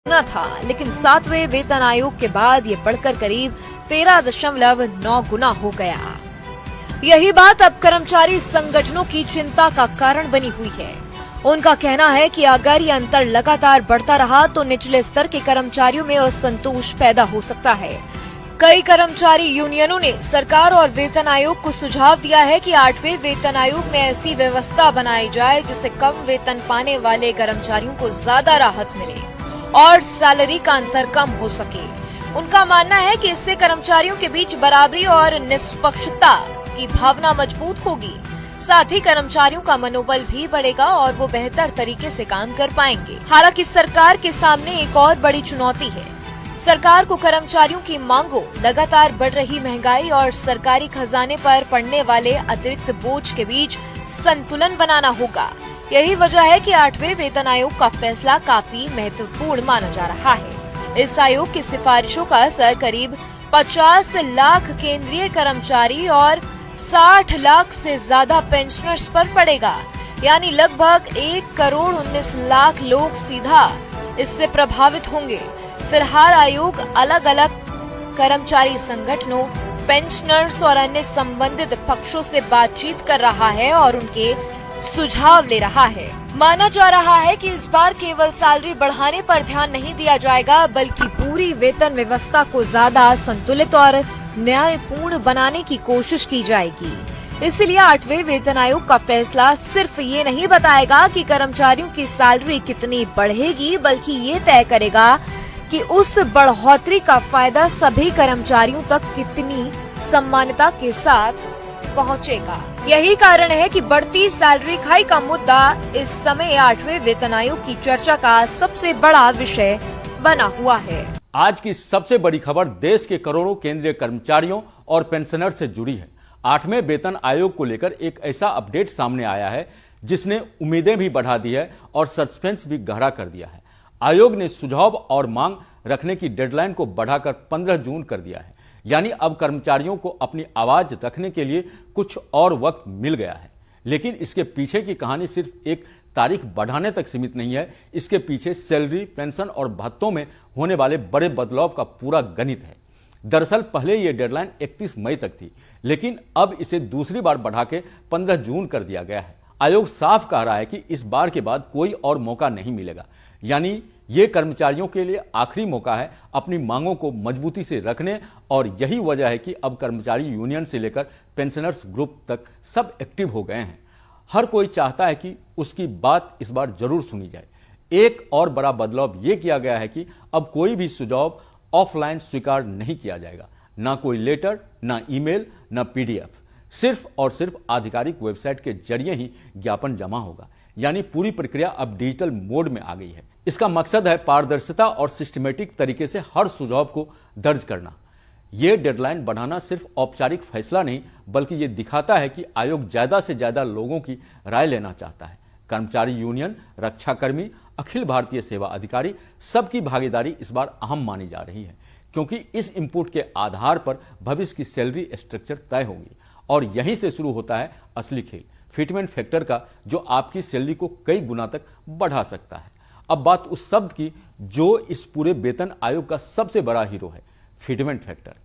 गुना था, लेकिन 7वें वेतन आयोग के बाद ये बढ़कर करीब 13.9 गुना हो गया। यही बात अब कर्मचारी संगठनों की चिंता का कारण बनी हुई है। उनका कहना है कि अगर ये अंतर लगातार बढ़ता रहा तो निचले स्तर के कर्मचारियों में असंतोष पैदा हो सकता है। कई कर्मचारी यूनियनों ने सरकार और वेतन आयोग को सुझाव दिया है कि 8वें वेतन आयोग में ऐसी व्यवस्था बनाई जाए जिससे कम वेतन पाने वाले कर्मचारियों को ज्यादा राहत मिले और सैलरी का अंतर कम हो सके। उनका मानना है कि इससे कर्मचारियों के बीच बराबरी और निष्पक्षता की भावना मजबूत होगी। साथ ही कर्मचारियों का मनोबल भी बढ़ेगा और वो बेहतर तरीके से काम कर पाएंगे। हालांकि सरकार के सामने एक और बड़ी चुनौती है। सरकार को कर्मचारियों की मांगों, लगातार बढ़ रही महंगाई और सरकारी खजाने पर पड़ने वाले अतिरिक्त बोझ के बीच संतुलन बनाना होगा। यही वजह है कि 8वें वेतन आयोग का फैसला काफी महत्वपूर्ण माना जा रहा है। इस आयोग की सिफारिशों का असर करीब 50 लाख केंद्रीय कर्मचारी और 60 लाख से ज्यादा पेंशनर्स पर पड़ेगा, यानी लगभग 1 करोड़ 19 लाख लोग सीधा इससे प्रभावित होंगे। फिलहाल आयोग अलग अलग कर्मचारी संगठनों, पेंशनर्स और अन्य संबंधित पक्षों से बातचीत कर रहा है और उनके सुझाव ले रहा है। माना जा रहा है कि इस बार केवल सैलरी बढ़ाने पर ध्यान नहीं दिया जाएगा, बल्कि पूरी वेतन व्यवस्था को ज्यादा संतुलित और न्यायपूर्ण बनाने की कोशिश की जाएगी। इसलिए 8वें वेतन आयोग का फैसला सिर्फ ये नहीं बताएगा कि कर्मचारियों की सैलरी कितनी बढ़ेगी, बल्कि ये तय करेगा कि उस बढ़ोतरी का फायदा सभी कर्मचारियों तक कितनी सम्मानता के साथ पहुंचेगा। यही कारण है कि बढ़ती सैलरी हाइक का मुद्दा इस समय 8वें वेतन आयोग की चर्चा का सबसे बड़ा विषय बना हुआ है। आज की सबसे बड़ी खबर देश के करोड़ों केंद्रीय कर्मचारियों और पेंशनर से जुड़ी है। 8वें वेतन आयोग को लेकर एक ऐसा अपडेट सामने आया है जिसने उम्मीदें भी बढ़ा दी है और सस्पेंस भी गहरा कर दिया है। आयोग ने सुझाव और मांग रखने की डेडलाइन को बढ़ाकर 15 जून कर दिया है, यानी अब कर्मचारियों को अपनी आवाज रखने के लिए कुछ और वक्त मिल गया है। लेकिन इसके पीछे की कहानी सिर्फ एक तारीख बढ़ाने तक सीमित नहीं है। इसके पीछे सैलरी, पेंशन और भत्तों में होने वाले बड़े बदलाव का पूरा गणित है। दरअसल पहले यह डेडलाइन 31 मई तक थी, लेकिन अब इसे दूसरी बार बढ़ा के 15 जून कर दिया गया है। आयोग साफ कह रहा है कि इस बार के बाद कोई और मौका नहीं मिलेगा, यानी ये कर्मचारियों के लिए आखिरी मौका है अपनी मांगों को मजबूती से रखने। और यही वजह है कि अब कर्मचारी यूनियन से लेकर पेंशनर्स ग्रुप तक सब एक्टिव हो गए हैं। हर कोई चाहता है कि उसकी बात इस बार जरूर सुनी जाए। एक और बड़ा बदलाव यह किया गया है कि अब कोई भी सुझाव ऑफलाइन स्वीकार नहीं किया जाएगा। ना कोई लेटर, ना ईमेल, ना पीडीएफ। सिर्फ और सिर्फ आधिकारिक वेबसाइट के जरिए ही ज्ञापन जमा होगा, यानी पूरी प्रक्रिया अब डिजिटल मोड में आ गई है। इसका मकसद है पारदर्शिता और सिस्टमेटिक तरीके से हर सुझाव को दर्ज करना। यह डेडलाइन बढ़ाना सिर्फ औपचारिक फैसला नहीं, बल्कि यह दिखाता है कि आयोग ज्यादा से ज्यादा लोगों की राय लेना चाहता है। कर्मचारी यूनियन, रक्षाकर्मी, अखिल भारतीय सेवा अधिकारी, सबकी भागीदारी इस बार अहम मानी जा रही है, क्योंकि इस इनपुट के आधार पर भविष्य की सैलरी स्ट्रक्चर तय होगी। और यहीं से शुरू होता है असली खेल, फिटमेंट फैक्टर का, जो आपकी सैलरी को कई गुना तक बढ़ा सकता है। अब बात उस शब्द की जो इस पूरे वेतन आयोग का सबसे बड़ा हीरो है, फिटमेंट फैक्टर।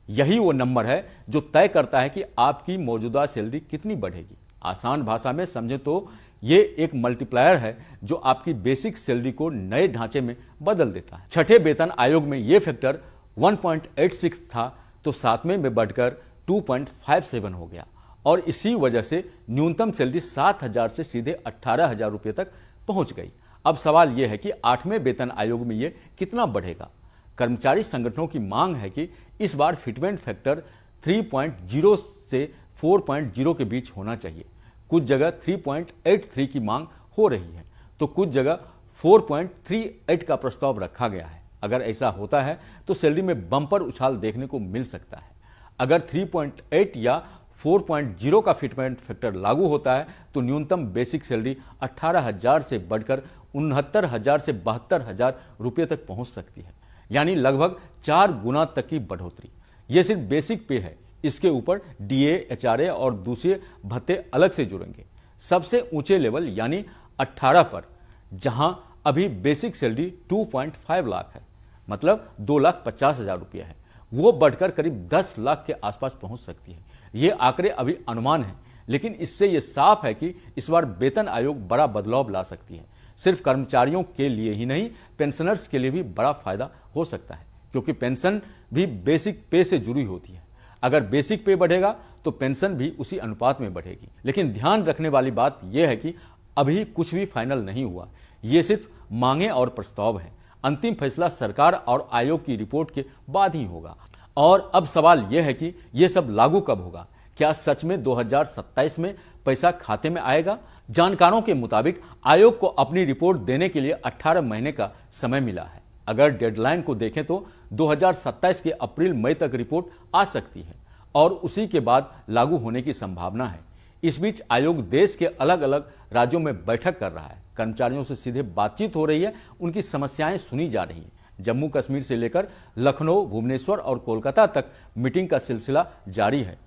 यही वो नंबर है जो तय करता है कि आपकी मौजूदा सैलरी कितनी बढ़ेगी। आसान भाषा में समझे तो ये एक मल्टीप्लायर है जो आपकी बेसिक सैलरी को नए ढांचे में बदल देता है। छठे वेतन आयोग में ये फैक्टर 1.86 था, तो 7वें में बढ़कर 2.57 हो गया। और इसी वजह से न्यूनतम सैलरी 7,000 से सीधे 18,000 रुपये तक पहुंच गई। अब सवाल यह है कि 8वें वेतन आयोग में यह कितना बढ़ेगा। कर्मचारी संगठनों की मांग है कि इस बार फिटमेंट फैक्टर 3.0 से 4.0 के बीच होना चाहिए। कुछ जगह 3.83 की मांग हो रही है, तो कुछ जगह 4.38 का प्रस्ताव रखा गया है। अगर ऐसा होता है तो सैलरी में बम्पर उछाल देखने को मिल सकता है। अगर 3.8 या 4.0 का फिटमेंट फैक्टर लागू होता है तो न्यूनतम बेसिक सैलरी 18,000 से बढ़कर 69,000 से 72,000 रुपये तक पहुंच सकती है, यानी लगभग 4 गुना तक की बढ़ोतरी। यह सिर्फ बेसिक पे है, इसके ऊपर डीए, एचआरए और दूसरे भत्ते अलग से जुड़ेंगे। सबसे ऊंचे लेवल यानी 18 पर, जहां अभी बेसिक सैलरी 2.5 लाख है, मतलब 2,50,000 रुपया है, वो बढ़कर करीब 10 लाख के आसपास पहुंच सकती है। ये आंकड़े अभी अनुमान है, लेकिन इससे ये साफ है कि इस बार वेतन आयोग बड़ा बदलाव ला सकती है। सिर्फ कर्मचारियों के लिए ही नहीं, पेंशनर्स के लिए भी बड़ा फायदा हो सकता है, क्योंकि पेंशन भी बेसिक पे से जुड़ी होती है। अगर बेसिक पे बढ़ेगा तो पेंशन भी उसी अनुपात में बढ़ेगी। लेकिन ध्यान रखने वाली बात यह है कि अभी कुछ भी फाइनल नहीं हुआ, ये सिर्फ मांगे और प्रस्ताव है। अंतिम फैसला सरकार और आयोग की रिपोर्ट के बाद ही होगा। और अब सवाल यह है कि यह सब लागू कब होगा? क्या सच में 2027 में पैसा खाते में आएगा? जानकारों के मुताबिक आयोग को अपनी रिपोर्ट देने के लिए 18 महीने का समय मिला है। अगर डेडलाइन को देखें तो 2027 के अप्रैल मई तक रिपोर्ट आ सकती है और उसी के बाद लागू होने की संभावना है। इस बीच आयोग देश के अलग अलग राज्यों में बैठक कर रहा है, कर्मचारियों से सीधे बातचीत हो रही है, उनकी समस्याएं सुनी जा रही हैं। जम्मू कश्मीर से लेकर लखनऊ, भुवनेश्वर और कोलकाता तक मीटिंग का सिलसिला जारी है।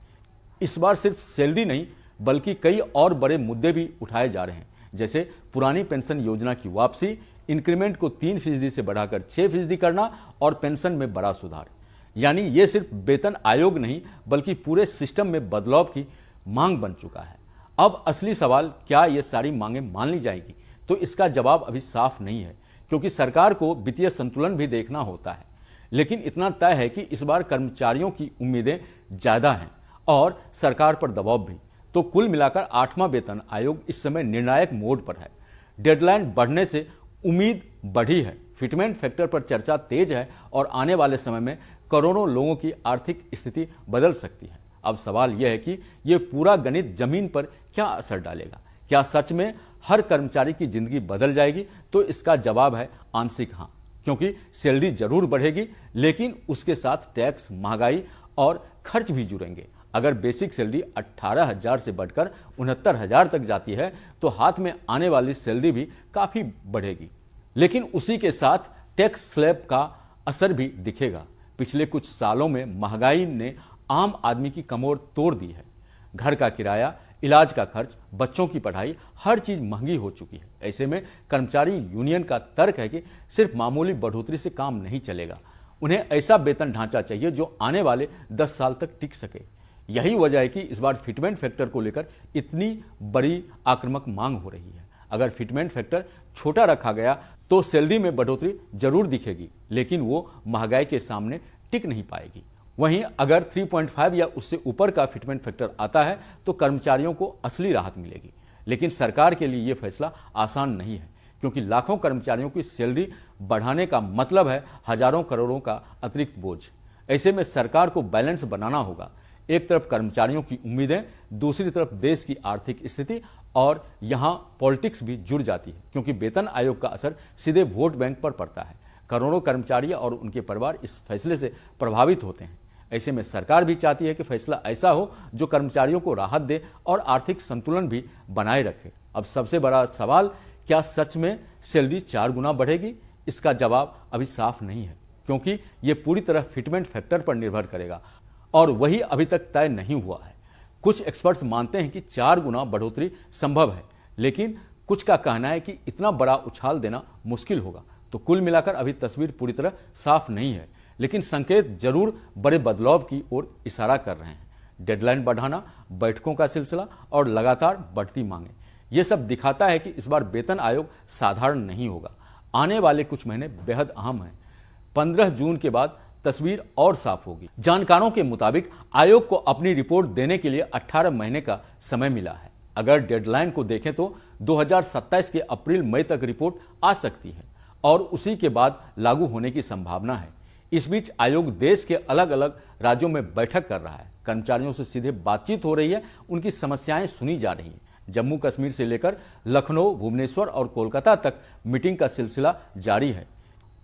इस बार सिर्फ सैलरी नहीं बल्कि कई और बड़े मुद्दे भी उठाए जा रहे हैं, जैसे पुरानी पेंशन योजना की वापसी, इंक्रीमेंट को 3% से बढ़ाकर 6% करना और पेंशन में बड़ा सुधार। यानी ये सिर्फ वेतन आयोग नहीं बल्कि पूरे सिस्टम में बदलाव की मांग बन चुका है। अब असली सवाल, क्या ये सारी मांगें मान ली जाएगी? तो इसका जवाब अभी साफ नहीं है, क्योंकि सरकार को वित्तीय संतुलन भी देखना होता है। लेकिन इतना तय है कि इस बार कर्मचारियों की उम्मीदें ज्यादा हैं और सरकार पर दबाव भी। तो कुल मिलाकर 8वां वेतन आयोग इस समय निर्णायक मोड पर है। डेडलाइन बढ़ने से उम्मीद बढ़ी है, फिटमेंट फैक्टर पर चर्चा तेज है और आने वाले समय में करोड़ों लोगों की आर्थिक स्थिति बदल सकती है। अब सवाल यह है कि यह पूरा गणित जमीन पर क्या असर डालेगा? क्या सच में हर कर्मचारी की जिंदगी बदल जाएगी? तो इसका जवाब है आंशिक हाँ, क्योंकि सैलरी जरूर बढ़ेगी लेकिन उसके साथ टैक्स, महंगाई और खर्च भी जुड़ेंगे। अगर बेसिक सैलरी 18,000 से बढ़कर 69,000 तक जाती है तो हाथ में आने वाली सैलरी भी काफी बढ़ेगी, लेकिन उसी के साथ टैक्स स्लैब का असर भी दिखेगा। पिछले कुछ सालों में महंगाई ने आम आदमी की कमर तोड़ दी है। घर का किराया, इलाज का खर्च, बच्चों की पढ़ाई, हर चीज महंगी हो चुकी है। ऐसे में कर्मचारी यूनियन का तर्क है कि सिर्फ मामूली बढ़ोतरी से काम नहीं चलेगा, उन्हें ऐसा वेतन ढांचा चाहिए जो आने वाले 10 साल तक टिक सके। यही वजह है कि इस बार फिटमेंट फैक्टर को लेकर इतनी बड़ी आक्रामक मांग हो रही है। अगर फिटमेंट फैक्टर छोटा रखा गया तो सैलरी में बढ़ोतरी जरूर दिखेगी, लेकिन वो महंगाई के सामने टिक नहीं पाएगी। वहीं अगर 3.5 या उससे ऊपर का फिटमेंट फैक्टर आता है तो कर्मचारियों को असली राहत मिलेगी। लेकिन सरकार के लिए यह फैसला आसान नहीं है, क्योंकि लाखों कर्मचारियों की सैलरी बढ़ाने का मतलब है हजारों करोड़ों का अतिरिक्त बोझ। ऐसे में सरकार को बैलेंस बनाना होगा। एक तरफ कर्मचारियों की उम्मीदें, दूसरी तरफ देश की आर्थिक स्थिति, और यहां पॉलिटिक्स भी जुड़ जाती है, क्योंकि वेतन आयोग का असर सीधे वोट बैंक पर पड़ता है। करोड़ों कर्मचारी और उनके परिवार इस फैसले से प्रभावित होते हैं। ऐसे में सरकार भी चाहती है कि फैसला ऐसा हो जो कर्मचारियों को राहत दे और आर्थिक संतुलन भी बनाए रखे। अब सबसे बड़ा सवाल, क्या सच में सैलरी 4 गुना बढ़ेगी? इसका जवाब अभी साफ नहीं है, क्योंकि यह पूरी तरह फिटमेंट फैक्टर पर निर्भर करेगा और वही अभी तक तय नहीं हुआ है। कुछ एक्सपर्ट्स मानते हैं कि 4 गुना बढ़ोतरी संभव है, लेकिन कुछ का कहना है कि इतना बड़ा उछाल देना मुश्किल होगा। तो कुल मिलाकर अभी तस्वीर पूरी तरह साफ नहीं है, लेकिन संकेत जरूर बड़े बदलाव की ओर इशारा कर रहे हैं। डेडलाइन बढ़ाना, बैठकों का सिलसिला और लगातार बढ़ती मांगे, ये सब दिखाता है कि इस बार वेतन आयोग साधारण नहीं होगा। आने वाले कुछ महीने बेहद अहम हैं। 15 जून के बाद तस्वीर और साफ होगी। जानकारों के मुताबिक आयोग को अपनी रिपोर्ट देने के लिए 18 महीने का समय मिला है। अगर डेडलाइन को देखें तो 2027 के अप्रैल मई तक रिपोर्ट आ सकती है और उसी के बाद लागू होने की संभावना है। इस बीच आयोग देश के अलग अलग राज्यों में बैठक कर रहा है, कर्मचारियों से सीधे बातचीत हो रही है, उनकी समस्याएं सुनी जा रही हैं। जम्मू कश्मीर से लेकर लखनऊ, भुवनेश्वर और कोलकाता तक मीटिंग का सिलसिला जारी है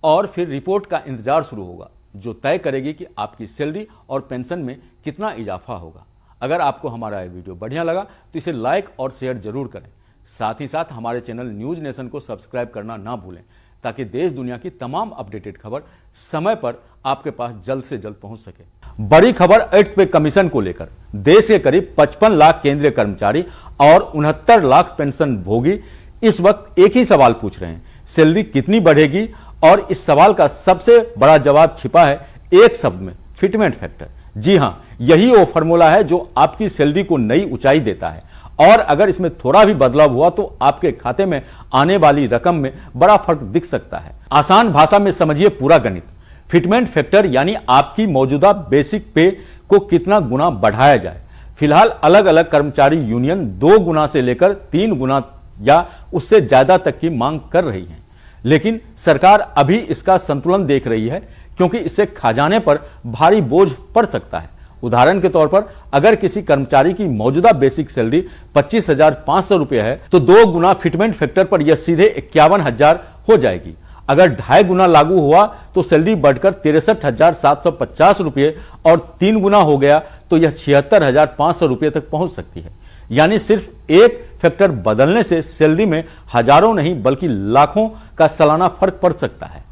और फिर रिपोर्ट का इंतजार शुरू होगा, जो तय करेगी कि आपकी सैलरी और पेंशन में कितना इजाफा होगा। अगर आपको हमारा यह वीडियो बढ़िया लगा तो इसे लाइक और शेयर जरूर करें। साथ ही साथ हमारे चैनल न्यूज नेशन को सब्सक्राइब करना ना भूलें, ताकि देश दुनिया की तमाम अपडेटेड खबर समय पर आपके पास जल्द से जल्द पहुंच सके। बड़ी खबर 8th पे कमीशन को लेकर। देश के करीब 55 लाख केंद्रीय कर्मचारी और 69 लाख पेंशन भोगी इस वक्त एक ही सवाल पूछ रहे हैं सैलरी कितनी बढ़ेगी? और इस सवाल का सबसे बड़ा जवाब छिपा है एक शब्द में, फिटमेंट फैक्टर। जी हां, यही वो फॉर्मूला है जो आपकी सैलरी को नई ऊंचाई देता है, और अगर इसमें थोड़ा भी बदलाव हुआ तो आपके खाते में आने वाली रकम में बड़ा फर्क दिख सकता है। आसान भाषा में समझिए पूरा गणित। फिटमेंट फैक्टर यानी आपकी मौजूदा बेसिक पे को कितना गुना बढ़ाया जाए। फिलहाल अलग अलग कर्मचारी यूनियन 2 गुना से लेकर 3 गुना या उससे ज्यादा तक की मांग कर रही है, लेकिन सरकार अभी इसका संतुलन देख रही है, क्योंकि इससे खजाने पर भारी बोझ पड़ सकता है। उदाहरण के तौर पर अगर किसी कर्मचारी की मौजूदा बेसिक सैलरी 25,500 रुपये है तो 2 गुना फिटमेंट फैक्टर पर यह सीधे 51,000 हो जाएगी। अगर 2.5 गुना लागू हुआ तो सैलरी बढ़कर 63,750 रुपये और 3 गुना हो गया तो यह 76,500 रुपये तक पहुंच सकती है। यानी सिर्फ एक फैक्टर बदलने से सैलरी में हजारों नहीं बल्कि लाखों का सालाना फर्क पड़ सकता है।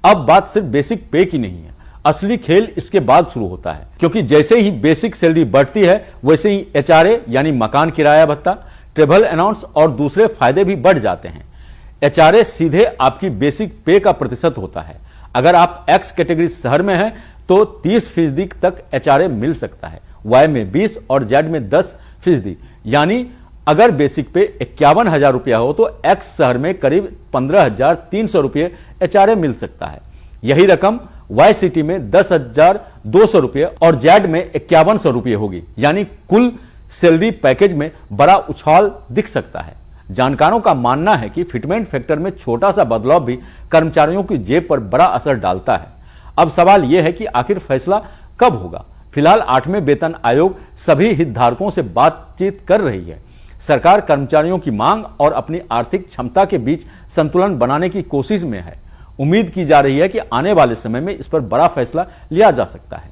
अब बात सिर्फ बेसिक पे की नहीं है, असली खेल इसके बाद शुरू होता है, क्योंकि जैसे ही बेसिक सैलरी बढ़ती है वैसे ही HRA यानी मकान किराया भत्ता, ट्रेवल अलाउंस और दूसरे फायदे भी बढ़ जाते हैं। HRA सीधे आपकी बेसिक पे का प्रतिशत होता है। अगर आप X कैटेगरी शहर में हैं तो 30% तक HRA मिल सकता है, Y में 20 और Z में 10%। यानी अगर बेसिक पे 51,000 रुपया हो तो X शहर में करीब 15,300 रुपये HRA मिल सकता है। यही रकम Y सिटी में 10,200 रुपये और Z में 5,100 रुपये होगी। यानी कुल सैलरी पैकेज में बड़ा उछाल दिख सकता है। जानकारों का मानना है कि फिटमेंट फैक्टर में छोटा सा बदलाव भी कर्मचारियों की जेब पर बड़ा असर डालता है। अब सवाल यह है कि आखिर फैसला कब होगा। फिलहाल 8वें वेतन आयोग सभी हितधारकों से बातचीत कर रही है। सरकार कर्मचारियों की मांग और अपनी आर्थिक क्षमता के बीच संतुलन बनाने की कोशिश में है। उम्मीद की जा रही है कि आने वाले समय में इस पर बड़ा फैसला लिया जा सकता है।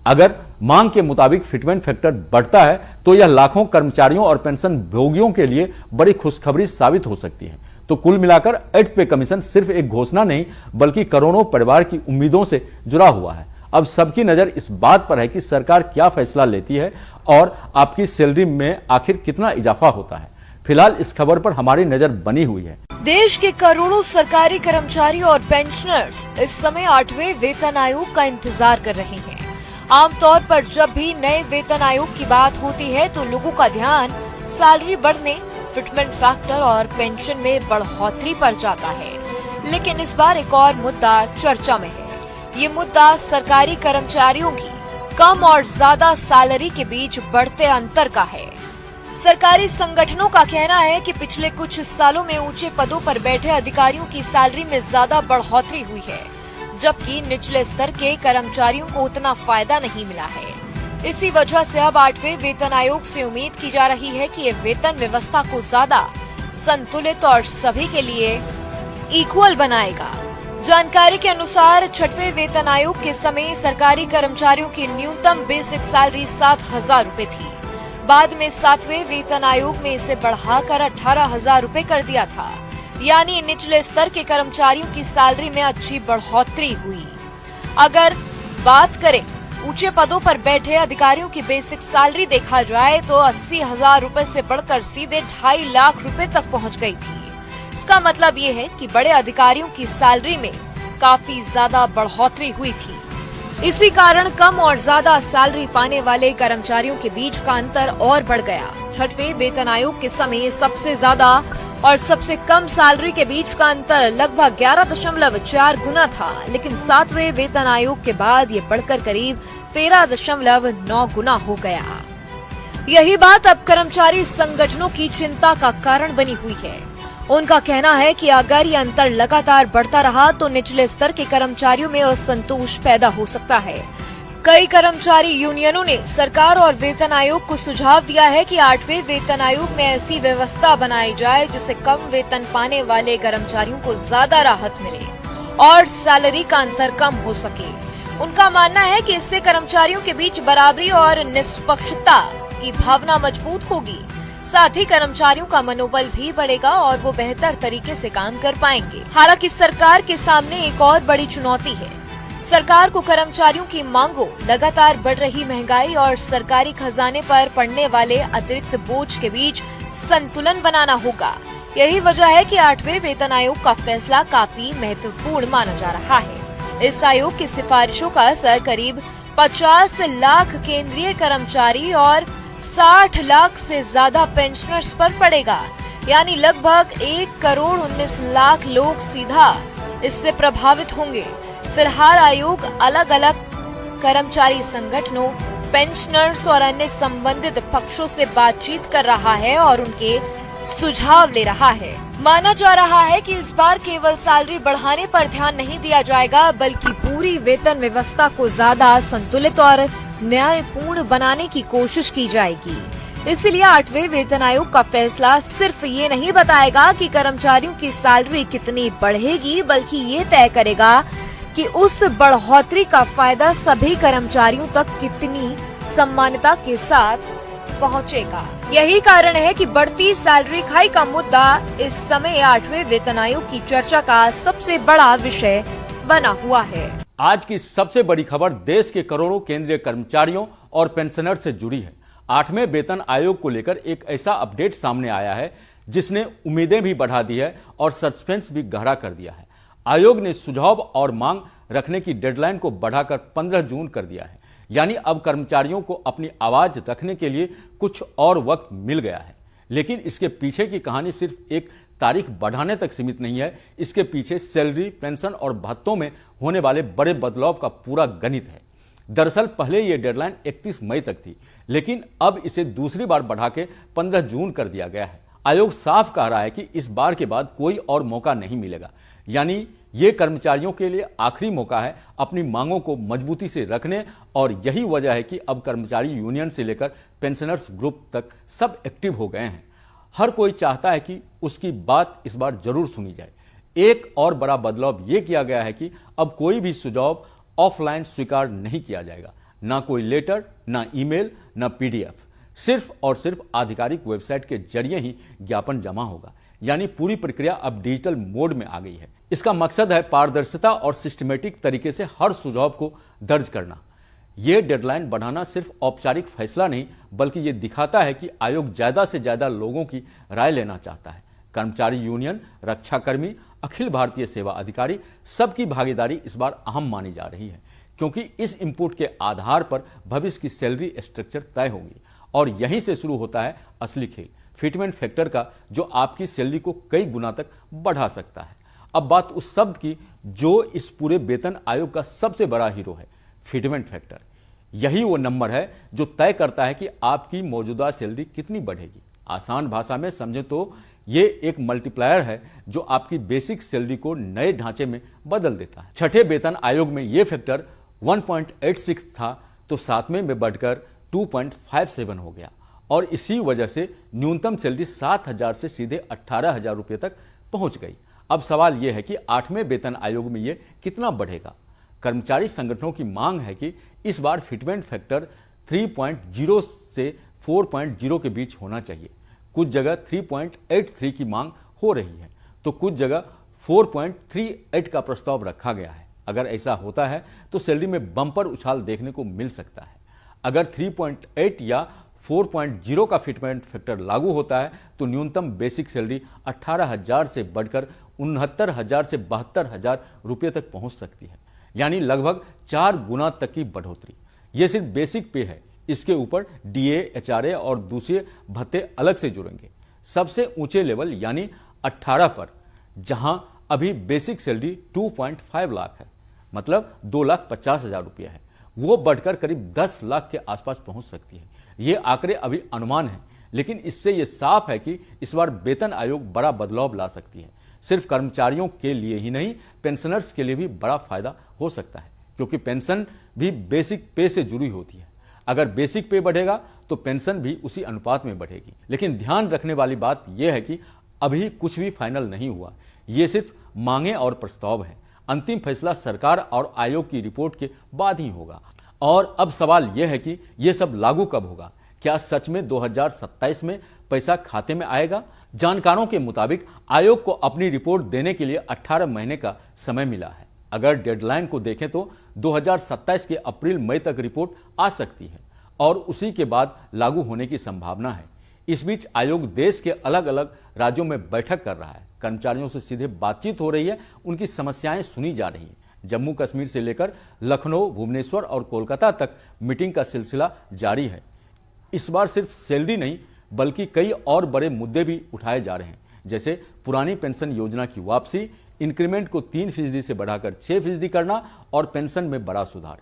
अगर मांग के मुताबिक फिटमेंट फैक्टर बढ़ता है तो यह लाखों कर्मचारियों और पेंशन भोगियों के लिए बड़ी खुशखबरी साबित हो सकती है। तो कुल मिलाकर 8th पे कमीशन सिर्फ एक घोषणा नहीं बल्कि करोड़ों परिवार की उम्मीदों से जुड़ा हुआ है। अब सबकी नजर इस बात पर है कि सरकार क्या फैसला लेती है और आपकी सैलरी में आखिर कितना इजाफा होता है। फिलहाल इस खबर पर हमारी नजर बनी हुई है। देश के करोड़ों सरकारी कर्मचारी और पेंशनर्स इस समय 8वें वेतन आयोग का इंतजार कर रहे हैं। आमतौर पर जब भी नए वेतन आयोग की बात होती है तो लोगों का ध्यान सैलरी बढ़ने, फिटमेंट फैक्टर और पेंशन में बढ़ोतरी पर जाता है। लेकिन इस बार एक और मुद्दा चर्चा में है। ये मुद्दा सरकारी कर्मचारियों की कम और ज्यादा सैलरी के बीच बढ़ते अंतर का है। सरकारी संगठनों का कहना है कि पिछले कुछ सालों में ऊंचे पदों पर बैठे अधिकारियों की सैलरी में ज्यादा बढ़ोतरी हुई है, जबकि निचले स्तर के कर्मचारियों को उतना फायदा नहीं मिला है। इसी वजह से अब 8वें वेतन आयोग से उम्मीद की जा रही है कि ये वेतन व्यवस्था को ज्यादा संतुलित और सभी के लिए इक्वल बनाएगा। जानकारी के अनुसार 6वें वेतन आयोग के समय सरकारी कर्मचारियों की न्यूनतम बेसिक सैलरी 7,000 रुपए थी। बाद में 7वें वेतन आयोग ने इसे बढ़ाकर 18,000 रुपए कर दिया था। यानी निचले स्तर के कर्मचारियों की सैलरी में अच्छी बढ़ोतरी हुई। अगर बात करें ऊंचे पदों पर बैठे अधिकारियों की बेसिक सैलरी देखा जाए तो 80,000 रुपए से बढ़कर सीधे 2.5 लाख रुपए तक पहुंच गई थी। इसका मतलब ये है कि बड़े अधिकारियों की सैलरी में काफी ज्यादा बढ़ोतरी हुई थी। इसी कारण कम और ज्यादा सैलरी पाने वाले कर्मचारियों के बीच का अंतर और बढ़ गया। 6वें वेतन आयोग के समय सबसे ज्यादा और सबसे कम सैलरी के बीच का अंतर लगभग 11.4 गुना था, लेकिन 7वें वेतन आयोग के बाद ये बढ़कर करीब 13.9 गुना हो गया। यही बात अब कर्मचारी संगठनों की चिंता का कारण बनी हुई है। उनका कहना है कि अगर ये अंतर लगातार बढ़ता रहा तो निचले स्तर के कर्मचारियों में असंतोष पैदा हो सकता है। कई कर्मचारी यूनियनों ने सरकार और वेतन आयोग को सुझाव दिया है कि 8वें वेतन आयोग में ऐसी व्यवस्था बनाई जाए जिससे कम वेतन पाने वाले कर्मचारियों को ज्यादा राहत मिले और सैलरी का अंतर कम हो सके। उनका मानना है कि इससे कर्मचारियों के बीच बराबरी और निष्पक्षता की भावना मजबूत होगी। साथ ही कर्मचारियों का मनोबल भी बढ़ेगा और वो बेहतर तरीके से काम कर पाएंगे। हालांकि सरकार के सामने एक और बड़ी चुनौती है। सरकार को कर्मचारियों की मांगों, लगातार बढ़ रही महंगाई और सरकारी खजाने पर पड़ने वाले अतिरिक्त बोझ के बीच संतुलन बनाना होगा। यही वजह है कि 8वें वेतन आयोग का फैसला काफी महत्वपूर्ण माना जा रहा है। इस आयोग की सिफारिशों का असर करीब 50 लाख केंद्रीय कर्मचारी और 60 लाख से ज्यादा पेंशनर्स पर पड़ेगा, यानी लगभग 1 करोड़ 19 लाख लोग सीधा इससे प्रभावित होंगे। फिलहाल आयोग अलग अलग कर्मचारी संगठनों, पेंशनर्स और अन्य संबंधित पक्षों से बातचीत कर रहा है और उनके सुझाव ले रहा है। माना जा रहा है कि इस बार केवल सैलरी बढ़ाने पर ध्यान नहीं दिया जाएगा, बल्कि पूरी वेतन व्यवस्था को ज्यादा संतुलित और न्यायपूर्ण बनाने की कोशिश की जाएगी। इसलिए 8वें वेतन आयोग का फैसला सिर्फ ये नहीं बताएगा कि कर्मचारियों की सैलरी कितनी बढ़ेगी, बल्कि ये तय करेगा कि उस बढ़ोतरी का फायदा सभी कर्मचारियों तक कितनी सम्मानता के साथ पहुंचेगा। यही कारण है कि बढ़ती सैलरी हाइक का मुद्दा इस समय 8वें वेतन आयोग की चर्चा का सबसे बड़ा विषय बना हुआ है। आज की सबसे बड़ी खबर देश के करोड़ों केंद्रीय कर्मचारियों और पेंशनर से जुड़ी है। 8वें वेतन आयोग को लेकर एक ऐसा अपडेट सामने आया है जिसने उम्मीदें भी बढ़ा दी है और सस्पेंस भी गहरा कर दिया है। आयोग ने सुझाव और मांग रखने की डेडलाइन को बढ़ाकर 15 जून कर दिया है, यानी अब कर्मचारियों को अपनी आवाज रखने के लिए कुछ और वक्त मिल गया है। लेकिन इसके पीछे की कहानी सिर्फ एक तारीख बढ़ाने तक सीमित नहीं है। इसके पीछे सैलरी, पेंशन और भत्तों में होने वाले बड़े बदलाव का पूरा गणित है। दरअसल पहले यह डेडलाइन 31 मई तक थी, लेकिन अब इसे दूसरी बार बढ़ा के 15 जून कर दिया गया है। आयोग साफ कह रहा है कि इस बार के बाद कोई और मौका नहीं मिलेगा, यानी ये कर्मचारियों के लिए आखिरी मौका है अपनी मांगों को मजबूती से रखने। और यही वजह है कि अब कर्मचारी यूनियन से लेकर पेंशनर्स ग्रुप तक सब एक्टिव हो गए हैं। हर कोई चाहता है कि उसकी बात इस बार जरूर सुनी जाए। एक और बड़ा बदलाव ये किया गया है कि अब कोई भी सुझाव ऑफलाइन स्वीकार नहीं किया जाएगा, ना कोई लेटर, ना ईमेल, ना पीडीएफ। सिर्फ और सिर्फ आधिकारिक वेबसाइट के जरिए ही ज्ञापन जमा होगा, यानी पूरी प्रक्रिया अब डिजिटल मोड में आ गई है। इसका मकसद है पारदर्शिता और सिस्टमेटिक तरीके से हर सुझाव को दर्ज करना। यह डेडलाइन बढ़ाना सिर्फ औपचारिक फैसला नहीं, बल्कि यह दिखाता है कि आयोग ज्यादा से ज्यादा लोगों की राय लेना चाहता है। कर्मचारी यूनियन, रक्षाकर्मी, अखिल भारतीय सेवा अधिकारी, सबकी भागीदारी इस बार अहम मानी जा रही है, क्योंकि इस इनपुट के आधार पर भविष्य की सैलरी स्ट्रक्चर तय होगी। और यहीं से शुरू होता है असली खेल, फिटमेंट फैक्टर का, जो आपकी सैलरी को कई गुना तक बढ़ा सकता है। अब बात उस शब्द की जो इस पूरे वेतन आयोग का सबसे बड़ा हीरो है, फिटमेंट फैक्टर। यही वो नंबर है जो तय करता है कि आपकी मौजूदा सैलरी कितनी बढ़ेगी। आसान भाषा में समझें तो ये एक मल्टीप्लायर है जो आपकी बेसिक सैलरी को नए ढांचे में बदल देता है। छठे वेतन आयोग में ये फैक्टर 1.86 था, तो 7वें में बढ़कर 2.57 हो गया। और इसी वजह से न्यूनतम सैलरी 7,000 से सीधे 18,000 रुपये तक पहुंच गई। अब सवाल यह है कि 8वें वेतन आयोग में यह कितना बढ़ेगा। कर्मचारी संगठनों की मांग है कि इस बार फिटमेंट फैक्टर 3.0 से 4.0 के बीच होना चाहिए। कुछ जगह 3.83 की मांग हो रही है, तो कुछ जगह 4.38 का प्रस्ताव रखा गया है। अगर ऐसा होता है तो सैलरी में बम्पर उछाल देखने को मिल सकता है। अगर 3.8 या 4.0 का फिटमेंट फैक्टर लागू होता है तो न्यूनतम बेसिक सैलरी 18,000 से बढ़कर 69,000 से 72,000 रुपये तक पहुंच सकती है, यानी लगभग 4 गुना तक की बढ़ोतरी। यह सिर्फ बेसिक पे है, इसके ऊपर डीए, एचआरए और दूसरे भत्ते अलग से जुड़ेंगे। सबसे ऊंचे लेवल यानी 18 पर, जहां अभी बेसिक सैलरी 2.5 लाख है, मतलब 2,50,000 रुपये है, वो बढ़कर करीब 10 लाख के आसपास पहुंच सकती है। ये आंकड़े अभी अनुमान है, लेकिन इससे यह साफ है कि इस बार वेतन आयोग बड़ा बदलाव ला सकती है। सिर्फ कर्मचारियों के लिए ही नहीं, पेंशनर्स के लिए भी बड़ा फायदा हो सकता है, क्योंकि पेंशन भी बेसिक पे से जुड़ी होती है। अगर बेसिक पे बढ़ेगा तो पेंशन भी उसी अनुपात में बढ़ेगी। लेकिन ध्यान रखने वाली बात यह है कि अभी कुछ भी फाइनल नहीं हुआ, ये सिर्फ मांगे और प्रस्ताव है। अंतिम फैसला सरकार और आयोग की रिपोर्ट के बाद ही होगा। और अब सवाल यह है कि यह सब लागू कब होगा। क्या सच में 2027 में पैसा खाते में आएगा? जानकारों के मुताबिक आयोग को अपनी रिपोर्ट देने के लिए 18 महीने का समय मिला है। अगर डेडलाइन को देखें तो 2027 के अप्रैल मई तक रिपोर्ट आ सकती है और उसी के बाद लागू होने की संभावना है। इस बीच आयोग देश के अलग अलग राज्यों में बैठक कर रहा है, कर्मचारियों से सीधे बातचीत हो रही है, उनकी समस्याएं सुनी जा रही हैं। जम्मू कश्मीर से लेकर लखनऊ, भुवनेश्वर और कोलकाता तक मीटिंग का सिलसिला जारी है। इस बार सिर्फ सैलरी नहीं बल्कि कई और बड़े मुद्दे भी उठाए जा रहे हैं, जैसे पुरानी पेंशन योजना की वापसी, इंक्रीमेंट को 3% से बढ़ाकर 6% करना और पेंशन में बड़ा सुधार।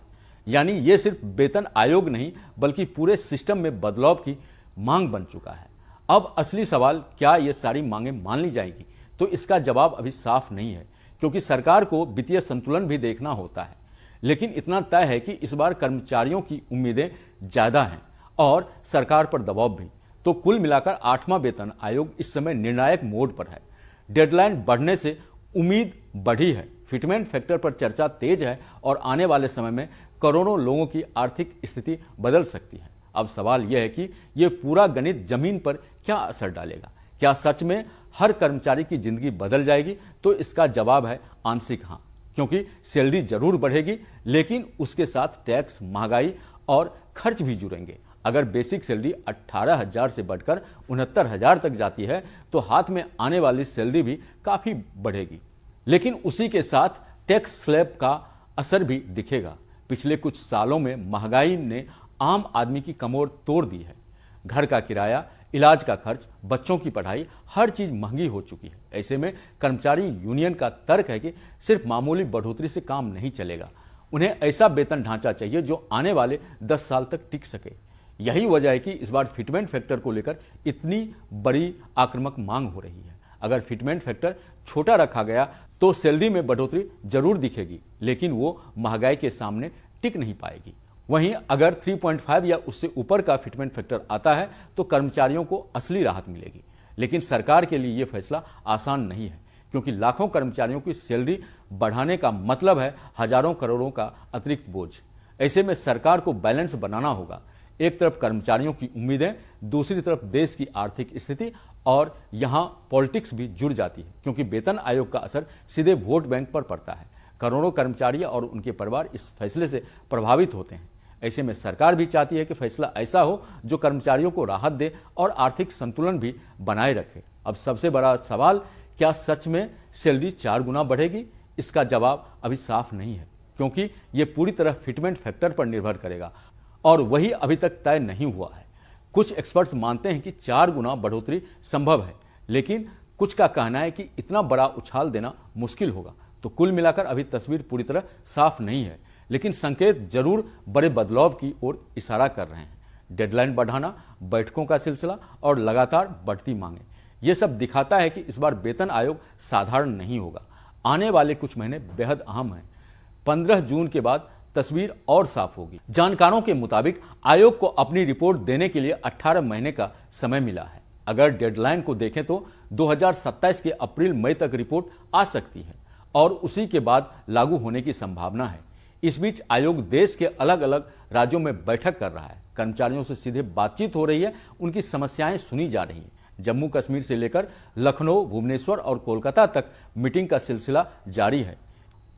यानी ये सिर्फ वेतन आयोग नहीं बल्कि पूरे सिस्टम में बदलाव की मांग बन चुका है। अब असली सवाल, क्या ये सारी मांगें मान ली जाएंगी? तो इसका जवाब अभी साफ नहीं है, क्योंकि सरकार को वित्तीय संतुलन भी देखना होता है। लेकिन इतना तय है कि इस बार कर्मचारियों की उम्मीदें ज्यादा हैं और सरकार पर दबाव भी। तो कुल मिलाकर 8वां वेतन आयोग इस समय निर्णायक मोड पर है। डेडलाइन बढ़ने से उम्मीद बढ़ी है, फिटमेंट फैक्टर पर चर्चा तेज है और आने वाले समय में करोड़ों लोगों की आर्थिक स्थिति बदल सकती है। अब सवाल यह है कि यह पूरा गणित जमीन पर क्या असर डालेगा? क्या सच में हर कर्मचारी की जिंदगी बदल जाएगी? तो इसका जवाब है आंशिक हाँ, क्योंकि सैलरी जरूर बढ़ेगी लेकिन उसके साथ टैक्स, महंगाई और खर्च भी जुड़ेंगे। अगर बेसिक सैलरी 18,000 से बढ़कर 69,000 तक जाती है तो हाथ में आने वाली सैलरी भी काफी बढ़ेगी, लेकिन उसी के साथ टैक्स स्लैब का असर भी दिखेगा। पिछले कुछ सालों में महंगाई ने आम आदमी की कमर तोड़ दी है। घर का किराया, इलाज का खर्च, बच्चों की पढ़ाई, हर चीज महंगी हो चुकी है। ऐसे में कर्मचारी यूनियन का तर्क है कि सिर्फ मामूली बढ़ोतरी से काम नहीं चलेगा, उन्हें ऐसा वेतन ढांचा चाहिए जो आने वाले 10 साल तक टिक सके। यही वजह है कि इस बार फिटमेंट फैक्टर को लेकर इतनी बड़ी आक्रामक मांग हो रही है। अगर फिटमेंट फैक्टर छोटा रखा गया तो सैलरी में बढ़ोतरी जरूर दिखेगी, लेकिन वो महंगाई के सामने टिक नहीं पाएगी। वहीं अगर 3.5 या उससे ऊपर का फिटमेंट फैक्टर आता है तो कर्मचारियों को असली राहत मिलेगी। लेकिन सरकार के लिए यह फैसला आसान नहीं है, क्योंकि लाखों कर्मचारियों की सैलरी बढ़ाने का मतलब है हजारों करोड़ों का अतिरिक्त बोझ। ऐसे में सरकार को बैलेंस बनाना होगा। एक तरफ कर्मचारियों की उम्मीदें, दूसरी तरफ देश की आर्थिक स्थिति, और यहां पॉलिटिक्स भी जुड़ जाती है, क्योंकि वेतन आयोग का असर सीधे वोट बैंक पर पड़ता है। करोड़ों कर्मचारी और उनके परिवार इस फैसले से प्रभावित होते हैं। ऐसे में सरकार भी चाहती है कि फैसला ऐसा हो जो कर्मचारियों को राहत दे और आर्थिक संतुलन भी बनाए रखे। अब सबसे बड़ा सवाल, क्या सच में सैलरी 4 गुना बढ़ेगी? इसका जवाब अभी साफ नहीं है, क्योंकि यह पूरी तरह फिटमेंट फैक्टर पर निर्भर करेगा और वही अभी तक तय नहीं हुआ है। कुछ एक्सपर्ट्स मानते हैं कि 4 गुना बढ़ोतरी संभव है, लेकिन कुछ का कहना है कि इतना बड़ा उछाल देना मुश्किल होगा। तो कुल मिलाकर अभी तस्वीर पूरी तरह साफ नहीं है, लेकिन संकेत जरूर बड़े बदलाव की ओर इशारा कर रहे हैं। डेडलाइन बढ़ाना, बैठकों का सिलसिला और लगातार बढ़ती मांगे, ये सब दिखाता है कि इस बार वेतन आयोग साधारण नहीं होगा। आने वाले कुछ महीने बेहद अहम हैं। 15 जून के बाद तस्वीर और साफ होगी। जानकारों के मुताबिक आयोग को अपनी रिपोर्ट देने के लिए 18 महीने का समय मिला है। अगर डेडलाइन को देखें तो 2027 के अप्रैल-मई तक रिपोर्ट आ सकती है और उसी के बाद लागू होने की संभावना है। इस बीच आयोग देश के अलग अलग राज्यों में बैठक कर रहा है, कर्मचारियों से सीधे बातचीत हो रही है, उनकी समस्याएं सुनी जा रही हैं। जम्मू कश्मीर से लेकर लखनऊ, भुवनेश्वर और कोलकाता तक मीटिंग का सिलसिला जारी है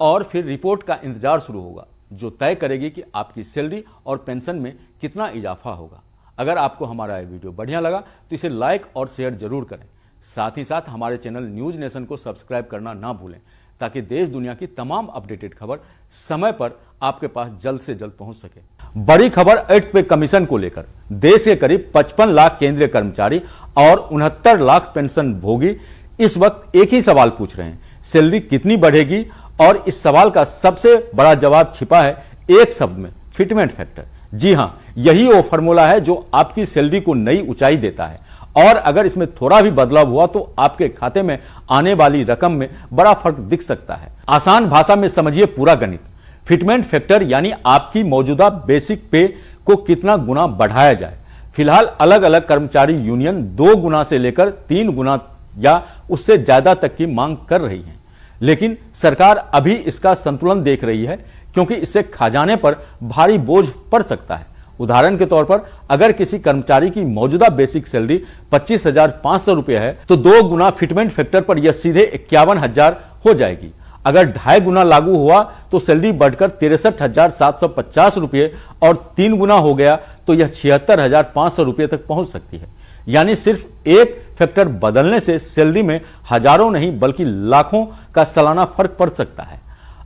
और फिर रिपोर्ट का इंतजार शुरू होगा, जो तय करेगी कि आपकी सैलरी और पेंशन में कितना इजाफा होगा। अगर आपको हमारा यह वीडियो बढ़िया लगा तो इसे लाइक और शेयर जरूर करें। साथ ही साथ हमारे चैनल न्यूज नेशन को सब्सक्राइब करना ना भूलें, ताकि देश दुनिया की तमाम अपडेटेड खबर समय पर आपके पास जल्द से जल्द पहुंच सके। बड़ी खबर 8th पे कमीशन को लेकर। देश के करीब 55 लाख केंद्रीय कर्मचारी और 69 लाख पेंशन भोगी इस वक्त एक ही सवाल पूछ रहे हैं, सैलरी कितनी बढ़ेगी? और इस सवाल का सबसे बड़ा जवाब छिपा है एक शब्द में, फिटमेंट फैक्टर। जी हां, यही वो फॉर्मूला है जो आपकी सैलरी को नई ऊंचाई देता है और अगर इसमें थोड़ा भी बदलाव हुआ तो आपके खाते में आने वाली रकम में बड़ा फर्क दिख सकता है। आसान भाषा में समझिए पूरा गणित। फिटमेंट फैक्टर यानी आपकी मौजूदा बेसिक पे को कितना गुना बढ़ाया जाए। फिलहाल अलग अलग कर्मचारी यूनियन 2 गुना से लेकर 3 गुना या उससे ज्यादा तक की मांग कर रही है, लेकिन सरकार अभी इसका संतुलन देख रही है, क्योंकि इससे खजाने पर भारी बोझ पड़ सकता है। उदाहरण के तौर पर अगर किसी कर्मचारी की मौजूदा बेसिक सैलरी 25,500 रुपये है तो 2 गुना फिटमेंट फैक्टर पर यह सीधे 51,000 हो जाएगी। अगर 2.5 गुना लागू हुआ तो सैलरी बढ़कर 63,750 रुपये और 3 गुना हो गया तो यह 76,500 रुपये तक पहुंच सकती है। यानी सिर्फ एक फैक्टर बदलने से सैलरी में हजारों नहीं बल्कि लाखों का सालाना फर्क पड़ सकता है।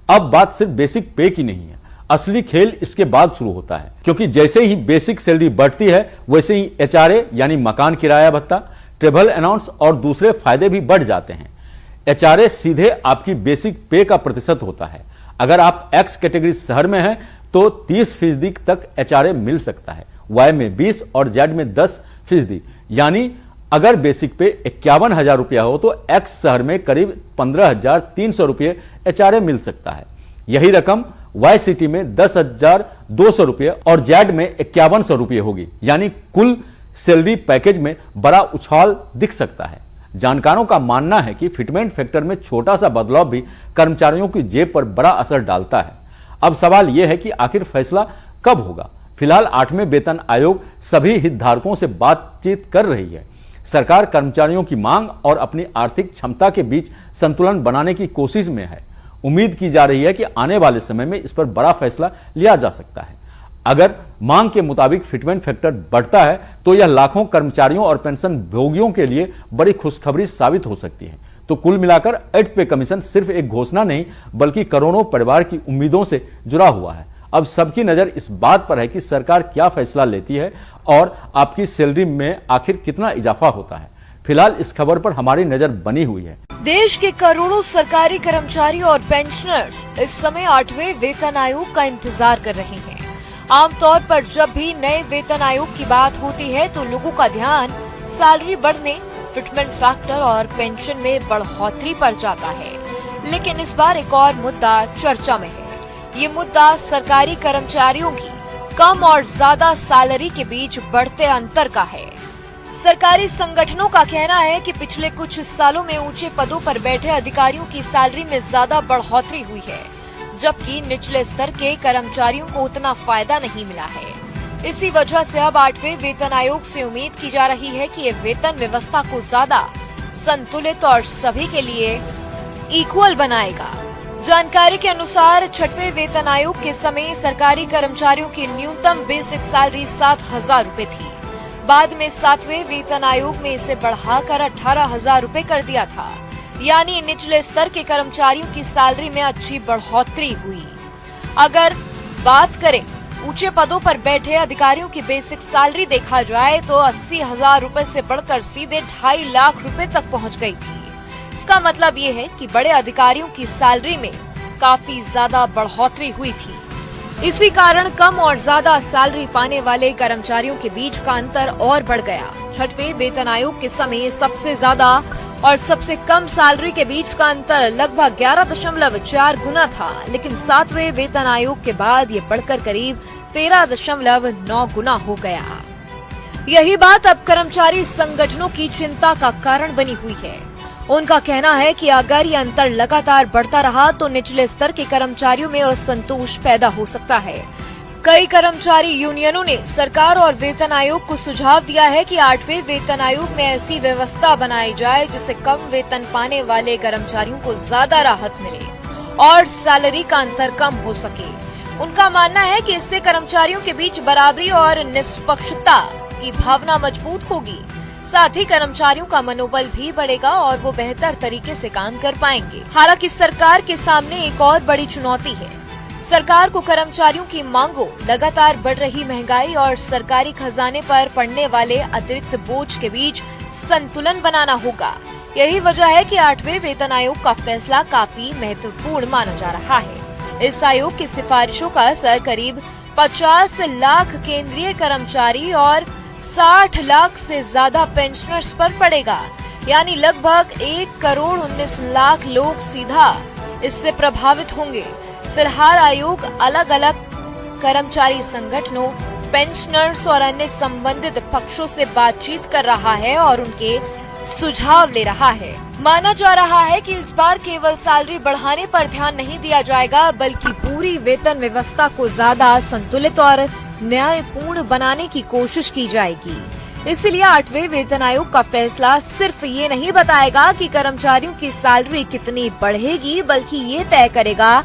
अब बात सिर्फ बेसिक पे की नहीं है, असली खेल इसके बाद शुरू होता है, क्योंकि जैसे ही बेसिक सैलरी बढ़ती है वैसे ही एचआरए यानी मकान किराया भत्ता, ट्रेवल अलाउंस और दूसरे फायदे भी बढ़ जाते हैं। एचआरए सीधे आपकी बेसिक पे का प्रतिशत होता है। अगर आप एक्स कैटेगरी शहर में हैं तो 30% तक एचआरए मिल सकता है, वाई में 20 और जेड में 10%। यानी अगर बेसिक पे 51,000 रुपया हो तो एक्स शहर में करीब 15,300 रुपये एचआरए मिल सकता है। यही रकम वाई सिटी में 10,200 रुपये और जेड में 5100 रुपये होगी। यानी कुल सैलरी पैकेज में बड़ा उछाल दिख सकता है। जानकारों का मानना है कि फिटमेंट फैक्टर में छोटा सा बदलाव भी कर्मचारियों की जेब पर बड़ा असर डालता है। अब सवाल यह है कि आखिर फैसला कब होगा। फिलहाल 8वें वेतन आयोग सभी हितधारकों से बातचीत कर रही है। सरकार कर्मचारियों की मांग और अपनी आर्थिक क्षमता के बीच संतुलन बनाने की कोशिश में है। उम्मीद की जा रही है कि आने वाले समय में इस पर बड़ा फैसला लिया जा सकता है। अगर मांग के मुताबिक फिटमेंट फैक्टर बढ़ता है तो यह लाखों कर्मचारियों और पेंशन भोगियों के लिए बड़ी खुशखबरी साबित हो सकती है। तो कुल मिलाकर 8 पे कमीशन सिर्फ एक घोषणा नहीं बल्कि करोड़ों परिवार की उम्मीदों से जुड़ा हुआ है। अब सबकी नजर इस बात पर है कि सरकार क्या फैसला लेती है और आपकी सैलरी में आखिर कितना इजाफा होता है। फिलहाल इस खबर पर हमारी नजर बनी हुई है। देश के करोड़ों सरकारी कर्मचारी और पेंशनर्स इस समय 8वें वेतन आयोग का इंतजार कर रहे हैं। आमतौर पर जब भी नए वेतन आयोग की बात होती है तो लोगों का ध्यान सैलरी बढ़ने, फिटमेंट फैक्टर और पेंशन में बढ़ोतरी पर जाता है। लेकिन इस बार एक और मुद्दा चर्चा में है। ये मुद्दा सरकारी कर्मचारियों की कम और ज्यादा सैलरी के बीच बढ़ते अंतर का है। सरकारी संगठनों का कहना है कि पिछले कुछ सालों में ऊंचे पदों पर बैठे अधिकारियों की सैलरी में ज्यादा बढ़ोतरी हुई है, जबकि निचले स्तर के कर्मचारियों को उतना फायदा नहीं मिला है। इसी वजह से अब 8वें वेतन आयोग से उम्मीद की जा रही है कि ये वेतन व्यवस्था को ज्यादा संतुलित और सभी के लिए इक्वल बनाएगा। जानकारी के अनुसार 6वें वेतन आयोग के समय सरकारी कर्मचारियों की न्यूनतम बेसिक सैलरी 7,000 रुपए थी। बाद में 7वें वेतन आयोग ने इसे बढ़ाकर 18,000 रुपए कर दिया था। यानी निचले स्तर के कर्मचारियों की सैलरी में अच्छी बढ़ोतरी हुई। अगर बात करें ऊंचे पदों पर बैठे अधिकारियों की बेसिक सैलरी देखा जाए तो 80,000 रुपए से बढ़कर सीधे 2.5 लाख रुपए तक पहुंच गई थी। इसका मतलब ये है कि बड़े अधिकारियों की सैलरी में काफी ज्यादा बढ़ोतरी हुई थी। इसी कारण कम और ज्यादा सैलरी पाने वाले कर्मचारियों के बीच का अंतर और बढ़ गया। 6वें वेतन आयोग के समय सबसे ज्यादा और सबसे कम सैलरी के बीच का अंतर लगभग 11.4 गुना था, लेकिन 7वें वेतन आयोग के बाद ये बढ़कर करीब 13.9 गुना हो गया। यही बात अब कर्मचारी संगठनों की चिंता का कारण बनी हुई है। उनका कहना है कि अगर ये अंतर लगातार बढ़ता रहा तो निचले स्तर के कर्मचारियों में असंतोष पैदा हो सकता है। कई कर्मचारी यूनियनों ने सरकार और वेतन आयोग को सुझाव दिया है कि 8वें वेतन आयोग में ऐसी व्यवस्था बनाई जाए जिससे कम वेतन पाने वाले कर्मचारियों को ज्यादा राहत मिले और सैलरी का अंतर कम हो सके। उनका मानना है कि इससे कर्मचारियों के बीच बराबरी और निष्पक्षता की भावना मजबूत होगी। साथ ही कर्मचारियों का मनोबल भी बढ़ेगा और वो बेहतर तरीके से काम कर पाएंगे। हालांकि सरकार के सामने एक और बड़ी चुनौती है। सरकार को कर्मचारियों की मांगों, लगातार बढ़ रही महंगाई और सरकारी खजाने पर पड़ने वाले अतिरिक्त बोझ के बीच संतुलन बनाना होगा। यही वजह है कि 8वें वेतन आयोग का फैसला काफी महत्वपूर्ण माना जा रहा है। इस आयोग की सिफारिशों का असर करीब 50 लाख केंद्रीय कर्मचारी और 60 लाख से ज्यादा पेंशनर्स पर पड़ेगा। यानी लगभग 1,19,00,000 लोग सीधा इससे प्रभावित होंगे। फिलहाल आयोग अलग अलग कर्मचारी संगठनों, पेंशनर्स और अन्य संबंधित पक्षों से बातचीत कर रहा है और उनके सुझाव ले रहा है। माना जा रहा है कि इस बार केवल सैलरी बढ़ाने पर ध्यान नहीं दिया जाएगा, बल्कि पूरी वेतन व्यवस्था को ज्यादा संतुलित और न्यायपूर्ण बनाने की कोशिश की जाएगी। इसलिए 8वें वेतन आयोग का फैसला सिर्फ ये नहीं बताएगा कि कर्मचारियों की सैलरी कितनी बढ़ेगी, बल्कि ये तय करेगा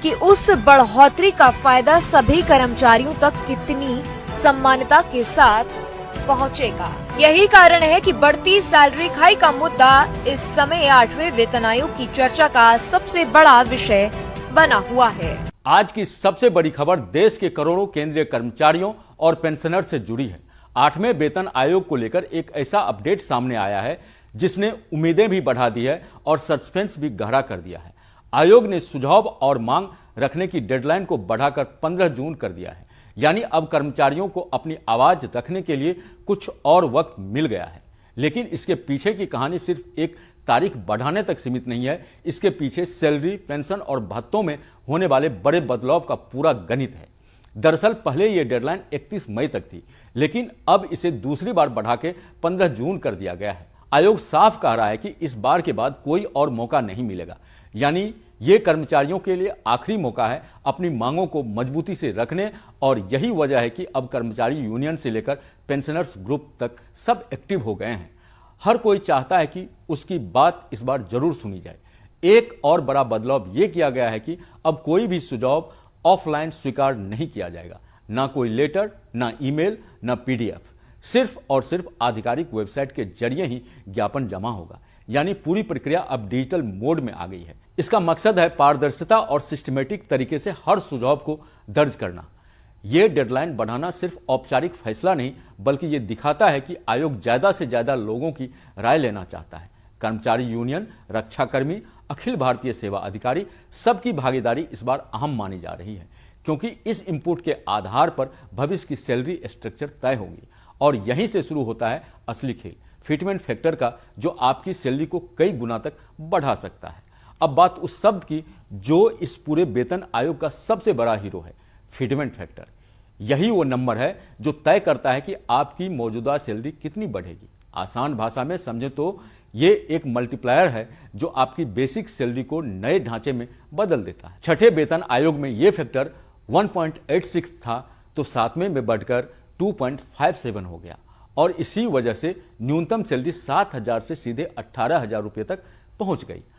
कि उस बढ़ोतरी का फायदा सभी कर्मचारियों तक कितनी सम्मानता के साथ पहुंचेगा। यही कारण है कि बढ़ती सैलरी हाइक का मुद्दा इस समय 8वें वेतन आयोग की चर्चा का सबसे बड़ा विषय बना हुआ है। आज की सबसे बड़ी खबर देश के करोड़ों केंद्रीय कर्मचारियों और पेंशनर से जुड़ी है। 8वें वेतन आयोग को लेकर एक ऐसा अपडेट सामने आया है जिसने उम्मीदें भी बढ़ा दी है और सस्पेंस भी गहरा कर दिया है। आयोग ने सुझाव और मांग रखने की डेडलाइन को बढ़ाकर 15 जून कर दिया है। यानी अब कर्मचारियों को अपनी आवाज रखने के लिए कुछ और वक्त मिल गया है। लेकिन इसके पीछे की कहानी सिर्फ एक तारीख बढ़ाने तक सीमित नहीं है। इसके पीछे सैलरी, पेंशन और भत्तों में होने वाले बड़े बदलाव का पूरा गणित है। दरअसल पहले यह डेडलाइन 31 मई तक थी, लेकिन अब इसे दूसरी बार बढ़ा के 15 जून कर दिया गया है। आयोग साफ कह रहा है कि इस बार के बाद कोई और मौका नहीं मिलेगा। यानी ये कर्मचारियों के लिए आखिरी मौका है अपनी मांगों को मजबूती से रखने, और यही वजह है कि अब कर्मचारी यूनियन से लेकर पेंशनर्स ग्रुप तक सब एक्टिव हो गए हैं। हर कोई चाहता है कि उसकी बात इस बार जरूर सुनी जाए। एक और बड़ा बदलाव यह किया गया है कि अब कोई भी सुझाव ऑफलाइन स्वीकार नहीं किया जाएगा। ना कोई लेटर, ना ईमेल, ना पीडीएफ। सिर्फ और सिर्फ आधिकारिक वेबसाइट के जरिए ही ज्ञापन जमा होगा। यानी पूरी प्रक्रिया अब डिजिटल मोड में आ गई है। इसका मकसद है पारदर्शिता और सिस्टमेटिक तरीके से हर सुझाव को दर्ज करना। यह डेडलाइन बढ़ाना सिर्फ औपचारिक फैसला नहीं, बल्कि यह दिखाता है कि आयोग ज्यादा से ज्यादा लोगों की राय लेना चाहता है। कर्मचारी यूनियन, रक्षाकर्मी, अखिल भारतीय सेवा अधिकारी, सबकी भागीदारी इस बार अहम मानी जा रही है, क्योंकि इस इनपुट के आधार पर भविष्य की सैलरी स्ट्रक्चर तय होगी। और यहीं से शुरू होता है असली खेल, फिटमेंट फैक्टर का, जो आपकी सैलरी को कई गुना तक बढ़ा सकता है। अब बात उस शब्द की जो इस पूरे वेतन आयोग का सबसे बड़ा हीरो है, फिटमेंट फैक्टर। यही वो नंबर है जो तय करता है कि आपकी मौजूदा सैलरी कितनी बढ़ेगी। आसान भाषा में समझे तो ये एक मल्टीप्लायर है जो आपकी बेसिक सैलरी को नए ढांचे में बदल देता है। छठे वेतन आयोग में ये फैक्टर 1.86 था, तो 7वें में बढ़कर 2.57 हो गया, और इसी वजह से न्यूनतम सैलरी 7,000 से सीधे 18,000 रुपये तक पहुंच गई।